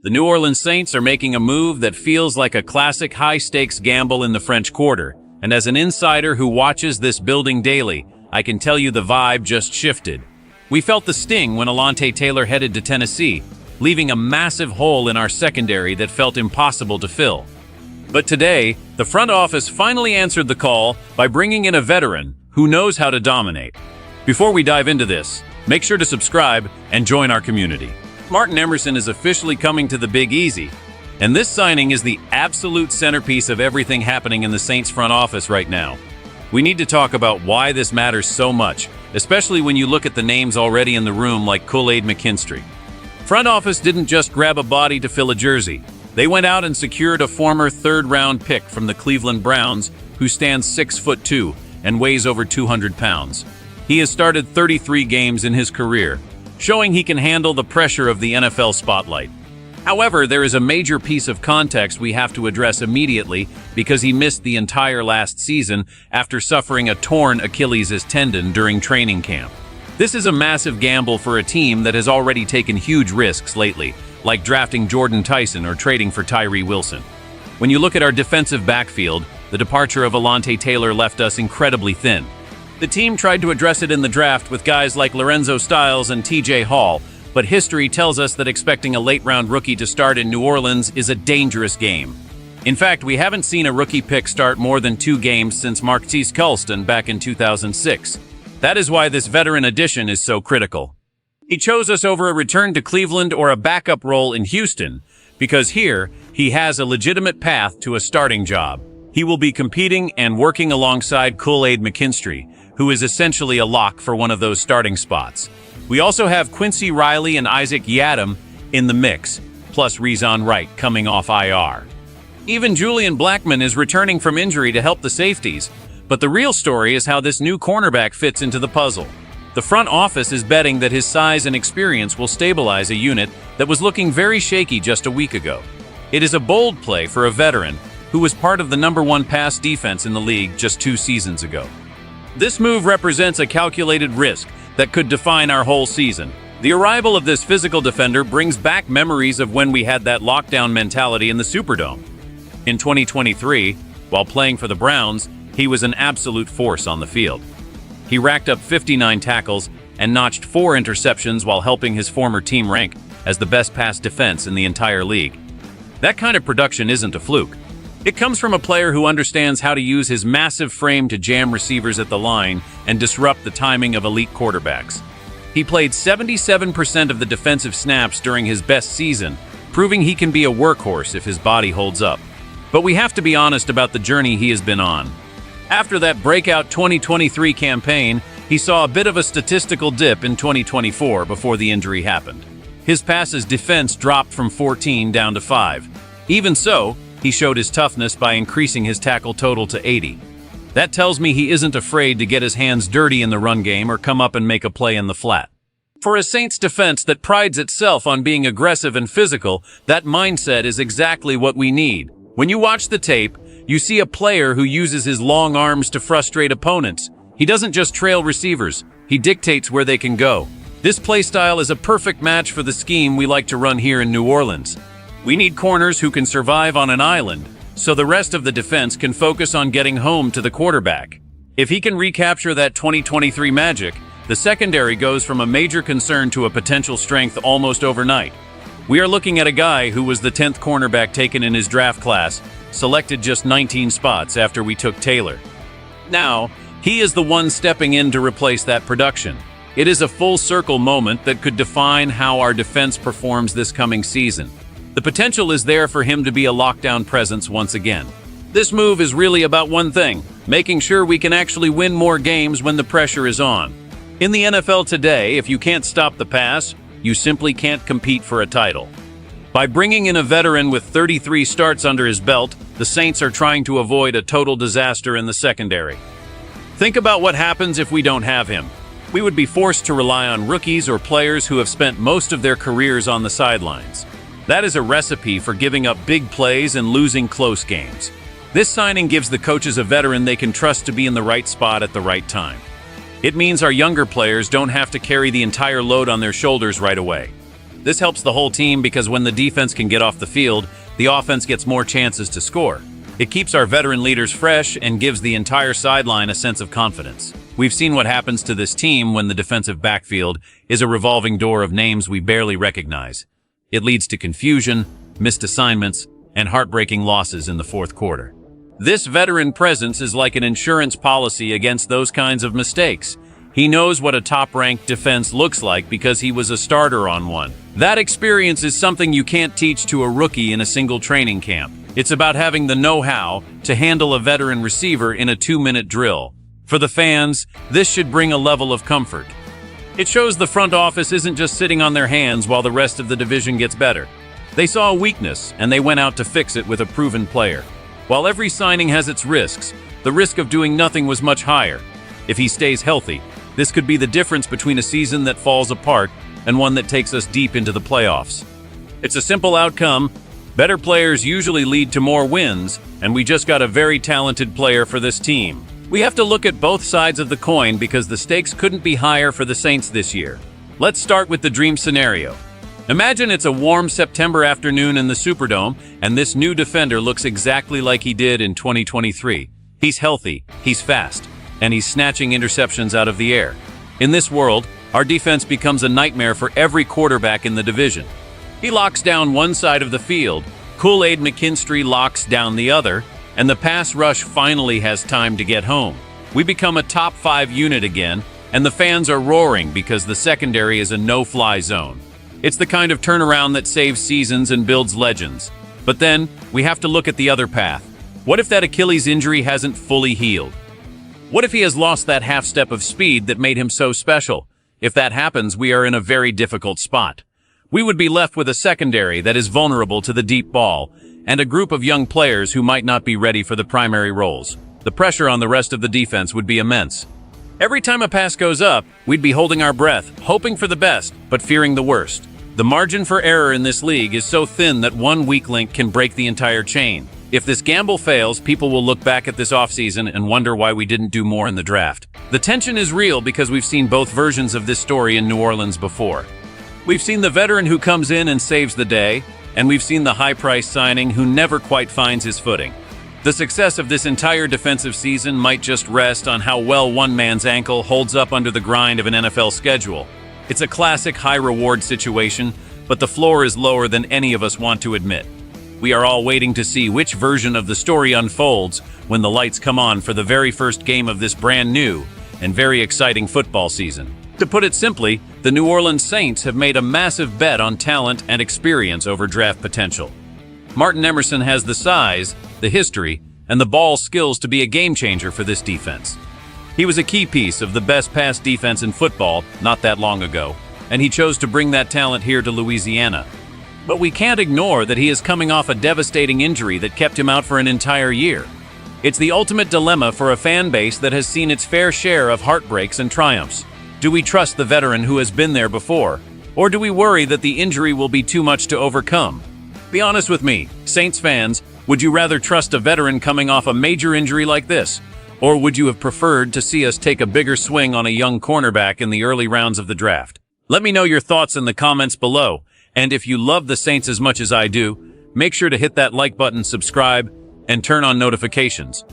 The New Orleans Saints are making a move that feels like a classic high-stakes gamble in the French Quarter, and as an insider who watches this building daily, I can tell you the vibe just shifted. We felt the sting when Alontae Taylor headed to Tennessee, leaving a massive hole in our secondary that felt impossible to fill. But today, the front office finally answered the call by bringing in a veteran who knows how to dominate. Before we dive into this, make sure to subscribe and join our community. Martin Emerson is officially coming to the Big Easy, and this signing is the absolute centerpiece of everything happening in the Saints front office right now. We need to talk about why this matters so much, especially when you look at the names already in the room like Kool-Aid McKinstry. Front office didn't just grab a body to fill a jersey. They went out and secured a former third-round pick from the Cleveland Browns who stands 6'2" and weighs over 200 pounds. He has started 33 games in his career, showing he can handle the pressure of the NFL spotlight. However, there is a major piece of context we have to address immediately because he missed the entire last season after suffering a torn Achilles tendon during training camp. This is a massive gamble for a team that has already taken huge risks lately, like drafting Jordan Tyson or trading for Tyree Wilson. When you look at our defensive backfield, the departure of Alontae Taylor left us incredibly thin. The team tried to address it in the draft with guys like Lorenzo Styles and TJ Hall, but history tells us that expecting a late-round rookie to start in New Orleans is a dangerous game. In fact, we haven't seen a rookie pick start more than 2 games since Marquise Colston back in 2006. That is why this veteran addition is so critical. He chose us over a return to Cleveland or a backup role in Houston, because here, he has a legitimate path to a starting job. He will be competing and working alongside Kool-Aid McKinstry, who is essentially a lock for one of those starting spots. We also have Quincy Riley and Isaac Yiadom in the mix, plus Rezon Wright coming off IR. Even Julian Blackmon is returning from injury to help the safeties, but the real story is how this new cornerback fits into the puzzle. The front office is betting that his size and experience will stabilize a unit that was looking very shaky just a week ago. It is a bold play for a veteran who was part of the #1 pass defense in the league just 2 seasons ago. This move represents a calculated risk that could define our whole season. The arrival of this physical defender brings back memories of when we had that lockdown mentality in the Superdome. In 2023, while playing for the Browns, he was an absolute force on the field. He racked up 59 tackles and notched 4 interceptions while helping his former team rank as the best pass defense in the entire league. That kind of production isn't a fluke. It comes from a player who understands how to use his massive frame to jam receivers at the line and disrupt the timing of elite quarterbacks. He played 77% of the defensive snaps during his best season, proving he can be a workhorse if his body holds up. But we have to be honest about the journey he has been on. After that breakout 2023 campaign, he saw a bit of a statistical dip in 2024 before the injury happened. His passes defense dropped from 14 down to 5. Even so, he showed his toughness by increasing his tackle total to 80. That tells me he isn't afraid to get his hands dirty in the run game or come up and make a play in the flat. For a Saints defense that prides itself on being aggressive and physical, that mindset is exactly what we need. When you watch the tape, you see a player who uses his long arms to frustrate opponents. He doesn't just trail receivers, he dictates where they can go. This play style is a perfect match for the scheme we like to run here in New Orleans. We need corners who can survive on an island, so the rest of the defense can focus on getting home to the quarterback. If he can recapture that 2023 magic, the secondary goes from a major concern to a potential strength almost overnight. We are looking at a guy who was the 10th cornerback taken in his draft class, selected just 19 spots after we took Taylor. Now, he is the one stepping in to replace that production. It is a full circle moment that could define how our defense performs this coming season. The potential is there for him to be a lockdown presence once again. This move is really about one thing, making sure we can actually win more games when the pressure is on. In the NFL today, if you can't stop the pass, you simply can't compete for a title. By bringing in a veteran with 33 starts under his belt, the Saints are trying to avoid a total disaster in the secondary. Think about what happens if we don't have him. We would be forced to rely on rookies or players who have spent most of their careers on the sidelines. That is a recipe for giving up big plays and losing close games. This signing gives the coaches a veteran they can trust to be in the right spot at the right time. It means our younger players don't have to carry the entire load on their shoulders right away. This helps the whole team because when the defense can get off the field, the offense gets more chances to score. It keeps our veteran leaders fresh and gives the entire sideline a sense of confidence. We've seen what happens to this team when the defensive backfield is a revolving door of names we barely recognize. It leads to confusion, missed assignments, and heartbreaking losses in the fourth quarter. This veteran presence is like an insurance policy against those kinds of mistakes. He knows what a top-ranked defense looks like because he was a starter on one. That experience is something you can't teach to a rookie in a single training camp. It's about having the know-how to handle a veteran receiver in a 2-minute drill. For the fans, this should bring a level of comfort. It shows the front office isn't just sitting on their hands while the rest of the division gets better. They saw a weakness, and they went out to fix it with a proven player. While every signing has its risks, the risk of doing nothing was much higher. If he stays healthy, this could be the difference between a season that falls apart and one that takes us deep into the playoffs. It's a simple outcome. Better players usually lead to more wins, and we just got a very talented player for this team. We have to look at both sides of the coin because the stakes couldn't be higher for the Saints this year. Let's start with the dream scenario. Imagine it's a warm September afternoon in the Superdome, and this new defender looks exactly like he did in 2023. He's healthy, he's fast, and he's snatching interceptions out of the air. In this world, our defense becomes a nightmare for every quarterback in the division. He locks down one side of the field, Kool-Aid McKinstry locks down the other, and the pass rush finally has time to get home. We become a top 5 unit again, and the fans are roaring because the secondary is a no-fly zone. It's the kind of turnaround that saves seasons and builds legends. But then, we have to look at the other path. What if that Achilles injury hasn't fully healed? What if he has lost that half step of speed that made him so special? If that happens, we are in a very difficult spot. We would be left with a secondary that is vulnerable to the deep ball, and a group of young players who might not be ready for the primary roles. The pressure on the rest of the defense would be immense. Every time a pass goes up, we'd be holding our breath, hoping for the best, but fearing the worst. The margin for error in this league is so thin that one weak link can break the entire chain. If this gamble fails, people will look back at this offseason and wonder why we didn't do more in the draft. The tension is real because we've seen both versions of this story in New Orleans before. We've seen the veteran who comes in and saves the day, and we've seen the high-price signing who never quite finds his footing. The success of this entire defensive season might just rest on how well one man's ankle holds up under the grind of an NFL schedule. It's a classic high-reward situation, but the floor is lower than any of us want to admit. We are all waiting to see which version of the story unfolds when the lights come on for the very first game of this brand new and very exciting football season. To put it simply, the New Orleans Saints have made a massive bet on talent and experience over draft potential. Martin Emerson has the size, the history, and the ball skills to be a game changer for this defense. He was a key piece of the best pass defense in football not that long ago, and he chose to bring that talent here to Louisiana. But we can't ignore that he is coming off a devastating injury that kept him out for an entire year. It's the ultimate dilemma for a fan base that has seen its fair share of heartbreaks and triumphs. Do we trust the veteran who has been there before, or do we worry that the injury will be too much to overcome? Be honest with me, Saints fans, would you rather trust a veteran coming off a major injury like this? Or would you have preferred to see us take a bigger swing on a young cornerback in the early rounds of the draft? Let me know your thoughts in the comments below. And if you love the Saints as much as I do, make sure to hit that like button, subscribe, and turn on notifications.